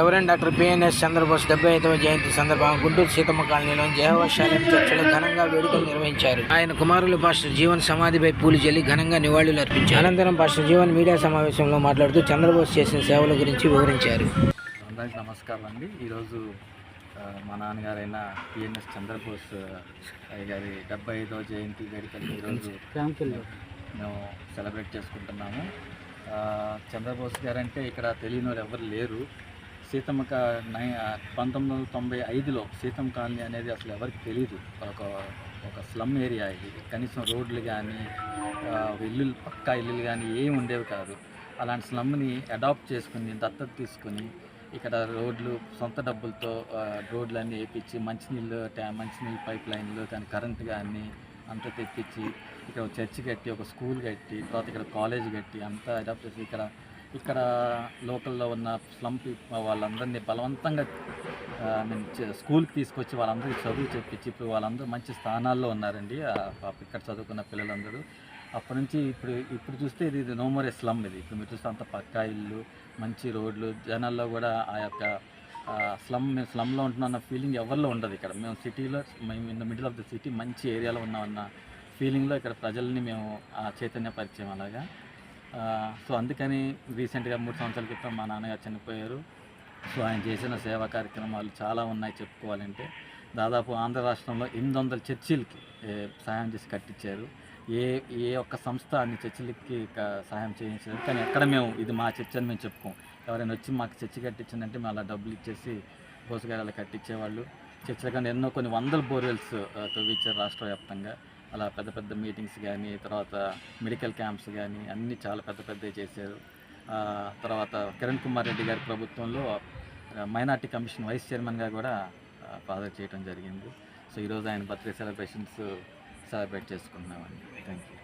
Reverend doctor PNS Chandrabose 75వ జయంతి సందర్భంగా గుంటూరు సీతమ్మ కాలనీలోని Jehovah Shalem చర్చిలో ఘనంగా వేడుకలు నిర్వహించారు. ఆయన కుమారులు పాస్టర్ జీవన్ సమాధిపై పూలు జల్లి ఘనంగా నివాళులు అర్పించారు. అనంతరం పాస్టర్ జీవన్ మీడియా సమావేశంలో మాట్లాడుతూ చంద్రబోస్ చేసిన సేవల గురించి వివరించారు. అందరికీ నమస్కారం అండి. ఈరోజు మా నాన్నగారైన పిఎన్ఎస్ చంద్రబోస్ గారి 75వ జయంతి వేడుకలు ఈరోజు మేము సెలబ్రేట్ చేసుకుంటున్నాము. చంద్రబోస్ గారంటే ఇక్కడ తెలియని వాళ్ళు ఎవరు లేరు. సీతమ్మ 1995లో సీతమ్మ కాలనీ అనేది అసలు ఎవరికి తెలియదు. ఒక స్లమ్ ఏరియా ఇది. కనీసం రోడ్లు కానీ ఇల్లులు పక్కా ఇల్లులు కానీ ఏమి ఉండేవి కాదు. అలాంటి స్లమ్ని అడాప్ట్ చేసుకుని దత్తత తీసుకుని ఇక్కడ రోడ్లు సొంత డబ్బులతో రోడ్లన్నీ వేయించి మంచినీళ్ళు పైప్ లైన్లు కానీ కరెంటు కానీ అంతా తెప్పించి ఇక్కడ చర్చి కట్టి ఒక స్కూల్ కట్టి తర్వాత ఇక్కడ కాలేజ్ కట్టి అంతా అడాప్ట్ చేసి ఇక్కడ లోకల్లో ఉన్న స్లమ్ వాళ్ళందరినీ బలవంతంగా స్కూల్కి తీసుకొచ్చి వాళ్ళందరికీ చదువు చెప్పించి ఇప్పుడు వాళ్ళందరూ మంచి స్థానాల్లో ఉన్నారండి. ఇక్కడ చదువుకున్న పిల్లలందరూ అప్పటి నుంచి ఇప్పుడు చూస్తే ఇది నో మోర్ ఏ స్లమ్. ఇది ఇప్పుడు మీరు చూస్తే అంత పక్కా ఇల్లు మంచి రోడ్లు జనాల్లో కూడా ఆ యొక్క స్లమ్లో ఉంటున్న ఫీలింగ్ ఎవరిలో ఉండదు. ఇక్కడ మేము సిటీలో మేము in the middle of the city మంచి ఏరియాలో ఉన్నామన్న ఫీలింగ్లో ఇక్కడ ప్రజల్ని మేము చైతన్యపరిచాం అలాగా. సో అందుకని రీసెంట్గా 3 సంవత్సరాల క్రితం మా నాన్నగారు చనిపోయారు. సో ఆయన చేసిన సేవా కార్యక్రమాలు చాలా ఉన్నాయి చెప్పుకోవాలంటే. దాదాపు ఆంధ్ర రాష్ట్రంలో 800 చర్చిలకి సహాయం చేసి కట్టించారు. ఏ ఒక్క సంస్థ అన్ని చర్చిలకి సహాయం చేయించారు. కానీ ఎక్కడ మేము ఇది మా చర్చ్ అని మేము చెప్పుకోం. ఎవరైనా వచ్చి మాకు చర్చి కట్టించిందంటే మేము అలా డబ్బులు ఇచ్చేసి బోసుగారు అలా కట్టించేవాళ్ళు. చర్చిల కన్నా కొన్ని వందల బోర్వెల్స్ తవ్వించారు రాష్ట్ర వ్యాప్తంగా. అలా పెద్ద మీటింగ్స్ కానీ తర్వాత మెడికల్ క్యాంప్స్ కానీ అన్నీ చాలా పెద్దవి చేశారు. తర్వాత కిరణ్ కుమార్ రెడ్డి గారి ప్రభుత్వంలో మైనార్టీ కమిషన్ వైస్ చైర్మన్గా కూడా ఫాదర్ చేయడం జరిగింది. సో ఈరోజు ఆయన బర్త్డే సెలబ్రేషన్స్ సెలబ్రేట్ చేసుకుంటున్నామండి. Thank you.